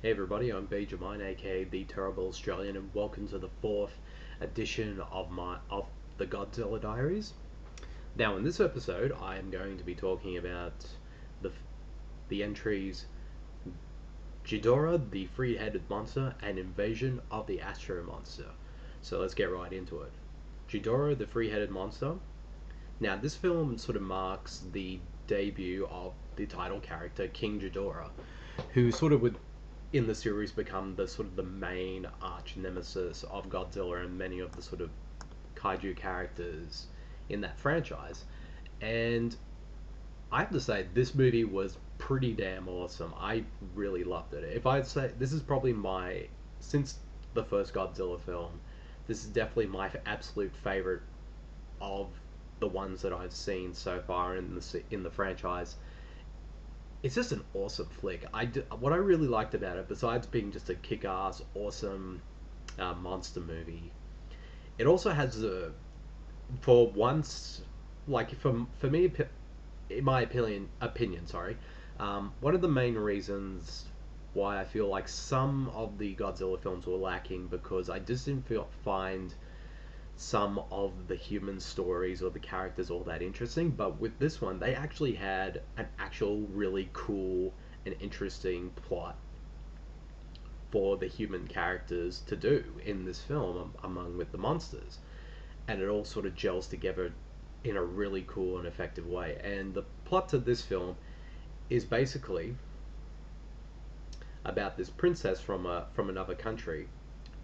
Hey everybody, I'm Bede, aka the Terrible Australian, and welcome to the fourth edition of the Godzilla Diaries. Now, in this episode, I am going to be talking about the the entries Ghidorah, the three-headed monster, and Invasion of the Astro-Monster. So let's get right into it. Ghidorah, the three-headed monster. Now, this film sort of marks the debut of the title character, King Ghidorah, who sort of would in the series become the sort of the main arch nemesis of Godzilla and many of the sort of kaiju characters in that franchise. And I have to say, this movie was pretty damn awesome. I really loved it. If I'd say this is probably since the first Godzilla film, this is definitely my absolute favorite of the ones that I've seen so far in the franchise. It's just an awesome flick. What I really liked about it, besides being just a kick-ass, awesome monster movie, it also has for once, like for me, in my opinion, sorry, one of the main reasons why I feel like some of the Godzilla films were lacking because I just didn't find some of the human stories or the characters all that interesting, but with this one, they actually had an actual really cool and interesting plot for the human characters to do in this film among with the monsters, and it all sort of gels together in a really cool and effective way. And the plot to this film is basically about this princess from another country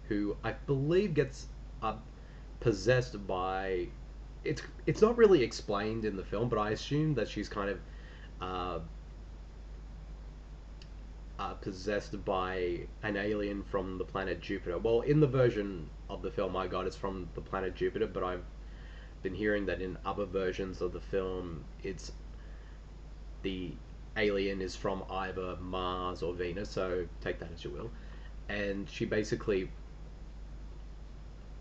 who I believe gets possessed by it's not really explained in the film, but I assume that she's kind of uh, possessed by an alien from the planet Jupiter. Well, in the version of the film I got, it's from the planet Jupiter, but I've been hearing that in other versions of the film, it's the alien is from either Mars or Venus. So take that as you will. And she basically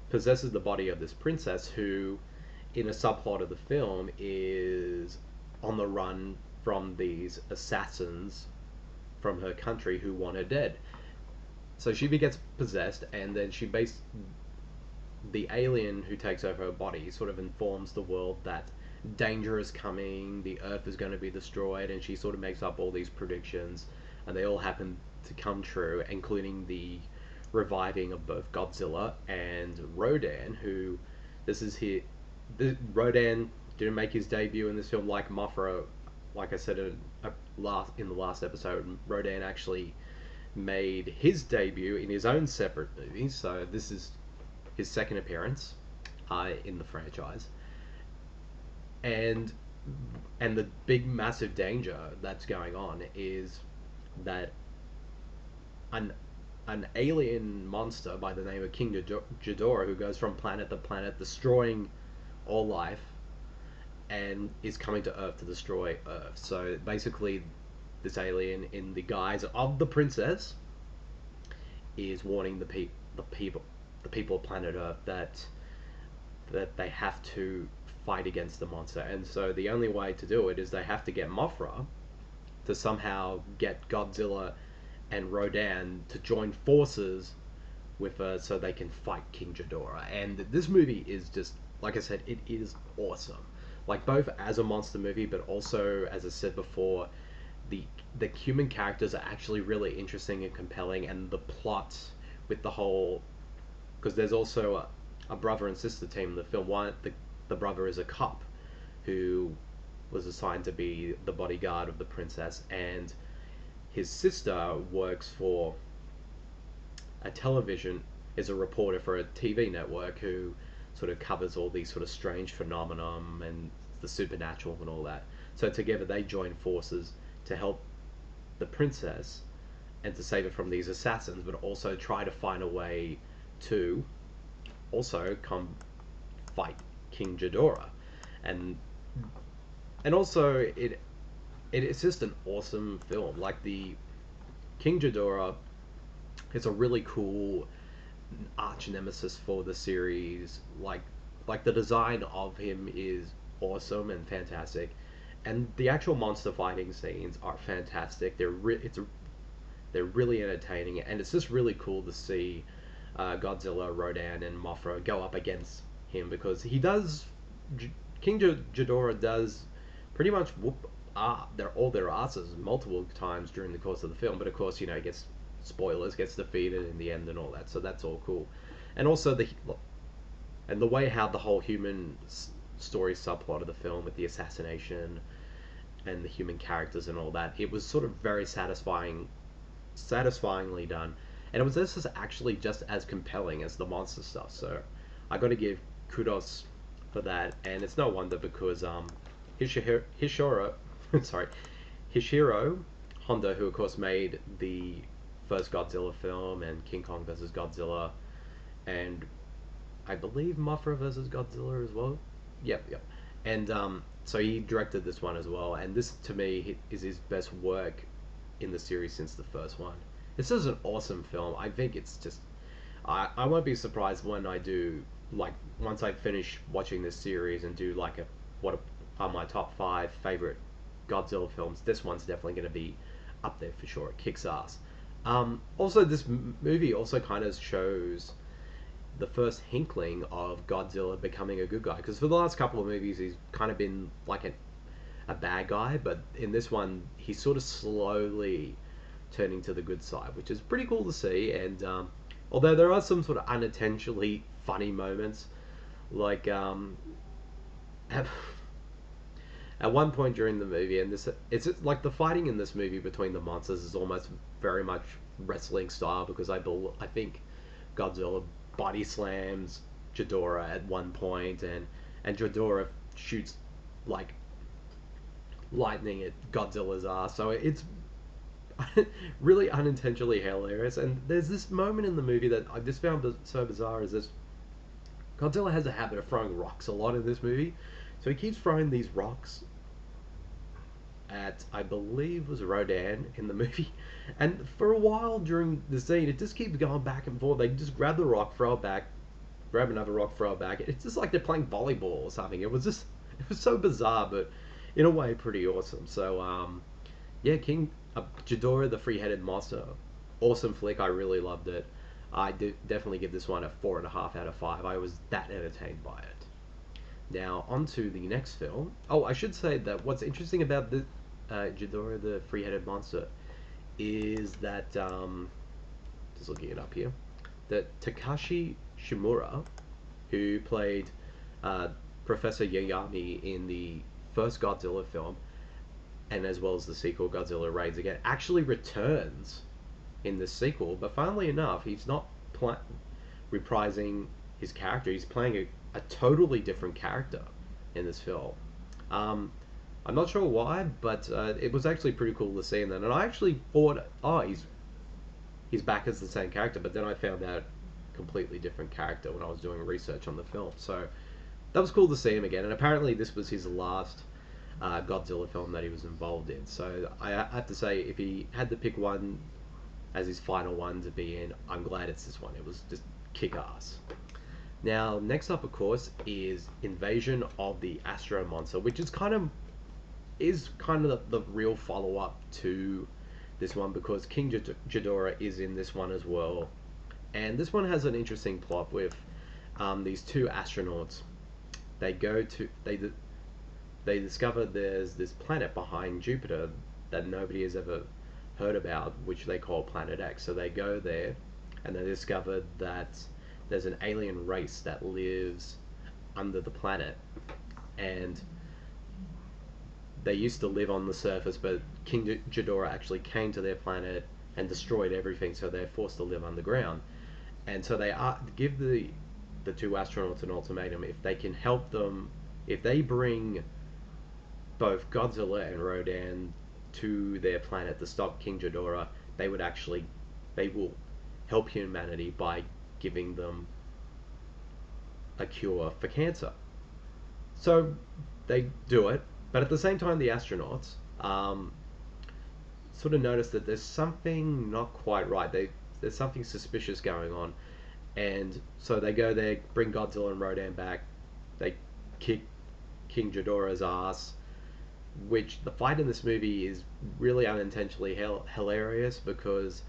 possesses the body of this princess who, in a subplot of the film, is on the run from these assassins from her country who want her dead. So she gets possessed, and then the alien who takes over her body sort of informs the world that danger is coming, the Earth is going to be destroyed, and she sort of makes up all these predictions, and they all happen to come true, including the reviving of both Godzilla and Rodan, who this is here. Rodan didn't make his debut in this film like Mothra. Like I said in the last episode, Rodan actually made his debut in his own separate movie, so this is his second appearance in the franchise. And the big massive danger that's going on is that an an alien monster by the name of King Ghidorah, who goes from planet to planet, destroying all life, and is coming to Earth to destroy Earth. So basically, this alien, in the guise of the princess, is warning the people of planet Earth that they have to fight against the monster. And so the only way to do it is they have to get Mothra to somehow get Godzilla and Rodan to join forces with her so they can fight King Ghidorah. And this movie is just, like I said, it is awesome. Like, both as a monster movie, but also, as I said before, the human characters are actually really interesting and compelling, and the plot with the whole, because there's also a brother and sister team in the film. The brother is a cop who was assigned to be the bodyguard of the princess, and his sister works for is a reporter for a TV network who sort of covers all these sort of strange phenomenon and the supernatural and all that. So together they join forces to help the princess and to save her from these assassins, but also try to find a way to also come fight King Ghidorah. And also it's just an awesome film. Like, the King Ghidorah is a really cool arch nemesis for the series. Like the design of him is awesome and fantastic, and the actual monster fighting scenes are fantastic. They're really entertaining, and it's just really cool to see Godzilla, Rodan, and Mothra go up against him, because he does. King Ghidorah does pretty much whoop their asses multiple times during the course of the film. But of course, he gets spoilers, gets defeated in the end and all that. So that's all cool. And also the way how the whole human story subplot of the film with the assassination and the human characters and all that, it was sort of very satisfyingly done, and it was this is actually just as compelling as the monster stuff. So I got to give kudos for that, and it's no wonder, because Hishiro, sorry, Hishiro Honda, who of course made the first Godzilla film and King Kong vs. Godzilla, and I believe Mothra vs. Godzilla as well. Yep. And so he directed this one as well, and this to me is his best work in the series since the first one. This is an awesome film. I think it's just I won't be surprised when I do, like, once I finish watching this series and do like what are my top 5 favorite Godzilla films. This one's definitely going to be up there for sure. It kicks ass. Also, this movie also kind of shows the first hinkling of Godzilla becoming a good guy, because for the last couple of movies he's kind of been like a bad guy, but in this one he's sort of slowly turning to the good side, which is pretty cool to see. And although there are some sort of unintentionally funny moments, like at one point during the movie, and it's like the fighting in this movie between the monsters is almost very much wrestling style, because I think Godzilla body slams Ghidorah at one point, and Ghidorah shoots like lightning at Godzilla's ass. So it's really unintentionally hilarious. And there's this moment in the movie that I just found so bizarre, is this Godzilla has a habit of throwing rocks a lot in this movie. So he keeps throwing these rocks at, I believe, was Rodan in the movie. And for a while during the scene, it just keeps going back and forth. They just grab the rock, throw it back, grab another rock, throw it back. It's just like they're playing volleyball or something. It was so bizarre, but in a way pretty awesome. So, yeah, King Ghidorah, the Three-Headed Monster. Awesome flick. I really loved it. I definitely give this one a 4.5 out of 5. I was that entertained by it. Now, on to the next film. Oh, I should say that what's interesting about the Ghidorah, the Three-Headed Monster, is that, just looking it up here, that Takashi Shimura, who played Professor Yayami in the first Godzilla film, and as well as the sequel, Godzilla Raids Again, actually returns in this sequel. But funnily enough, he's not reprising his character. He's playing a totally different character in this film. I'm not sure why, but it was actually pretty cool to see him then. And I actually thought, oh, he's back as the same character, but then I found out completely different character when I was doing research on the film. So that was cool to see him again. And apparently this was his last Godzilla film that he was involved in. So I have to say, if he had to pick one as his final one to be in, I'm glad it's this one. It was just kick-ass. Now, next up, of course, is Invasion of the Astro-Monster, which is kind of the real follow-up to this one, because King Ghidorah is in this one as well. And this one has an interesting plot with these two astronauts. They discover there's this planet behind Jupiter that nobody has ever heard about, which they call Planet X. So they go there, and they discover that there's an alien race that lives under the planet, and they used to live on the surface, but King Ghidorah actually came to their planet and destroyed everything, so they're forced to live underground. And so they give the two astronauts an ultimatum: if they can help them, if they bring both Godzilla and Rodan to their planet to stop King Ghidorah, they will help humanity by giving them a cure for cancer. So they do it, but at the same time the astronauts sort of notice that there's something not quite right. There's something suspicious going on, and so they go there, bring Godzilla and Rodan back. They kick King Ghidorah's ass, which the fight in this movie is really unintentionally hilarious because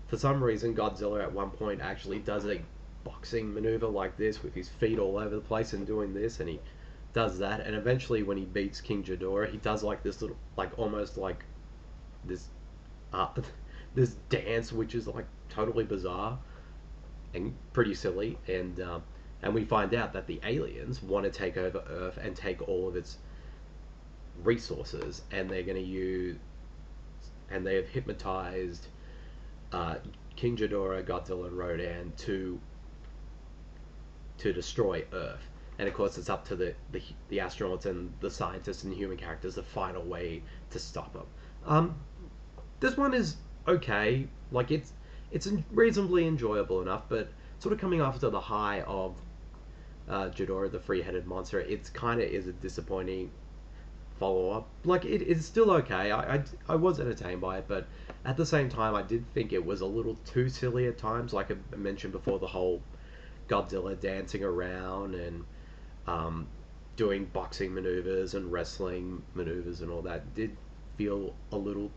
for some reason Godzilla at one point actually does a boxing maneuver like this with his feet all over the place and doing this, and he does that, and eventually when he beats King Ghidorah, he does like this little, like almost like this uh, this dance which is like totally bizarre and pretty silly, and we find out that the aliens want to take over Earth and take all of its resources, and they're going to use, and they have hypnotized uh, King Ghidorah, Godzilla, and Rodan to destroy Earth. And of course, it's up to the astronauts and the scientists and the human characters to find a way to stop them. This one is okay. Like it's reasonably enjoyable enough, but sort of coming after the high of Ghidorah, the three-headed monster, it's kind of is a disappointing follow up. Like it's still okay. I was entertained by it, but at the same time, I did think it was a little too silly at times. Like I mentioned before, the whole Godzilla dancing around and doing boxing maneuvers and wrestling maneuvers and all that did feel a little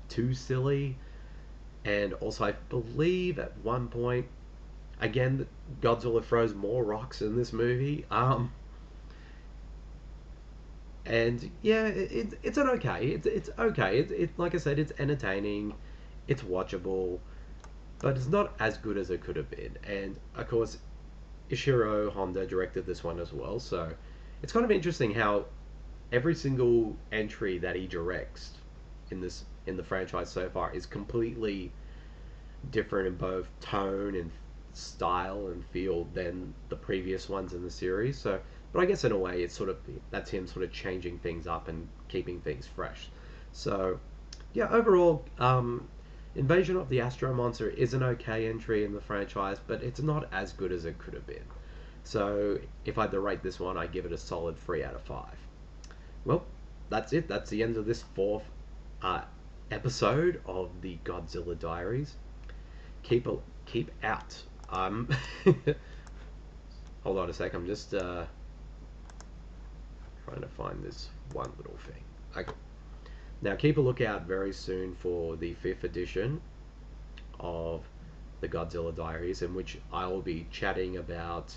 too silly. And also, I believe at one point, again, Godzilla throws more rocks in this movie. And yeah, it's an okay. It's okay. Like I said, it's entertaining, it's watchable, but it's not as good as it could have been. And of course, Ishiro Honda directed this one as well, so it's kind of interesting how every single entry that he directs in the franchise so far is completely different in both tone and style and feel than the previous ones in the series. So, but I guess in a way, it's sort of that's him sort of changing things up and keeping things fresh. So, yeah, overall, Invasion of the Astro-Monster is an okay entry in the franchise, but it's not as good as it could have been. So, if I had to rate this one, I give it a solid 3 out of 5. Well, that's it. That's the end of this fourth uh, episode of the Godzilla Diaries. Keep out. Hold on a sec. I'm just trying to find this one little thing. Okay. Now, keep a lookout very soon for the 5th edition of the Godzilla Diaries, in which I will be chatting about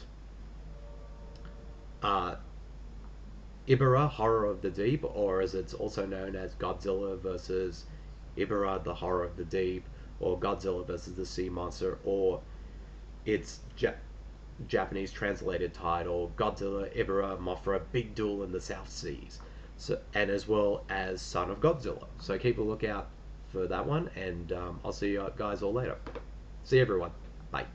Ibara, Horror of the Deep, or as it's also known as Godzilla versus Ibara, the Horror of the Deep, or Godzilla versus the Sea Monster, or its Japanese translated title, Godzilla, Ibara, Mothra, Big Duel in the South Seas. So, and as well as Son of Godzilla. So keep a lookout for that one, and I'll see you guys all later. See everyone. Bye.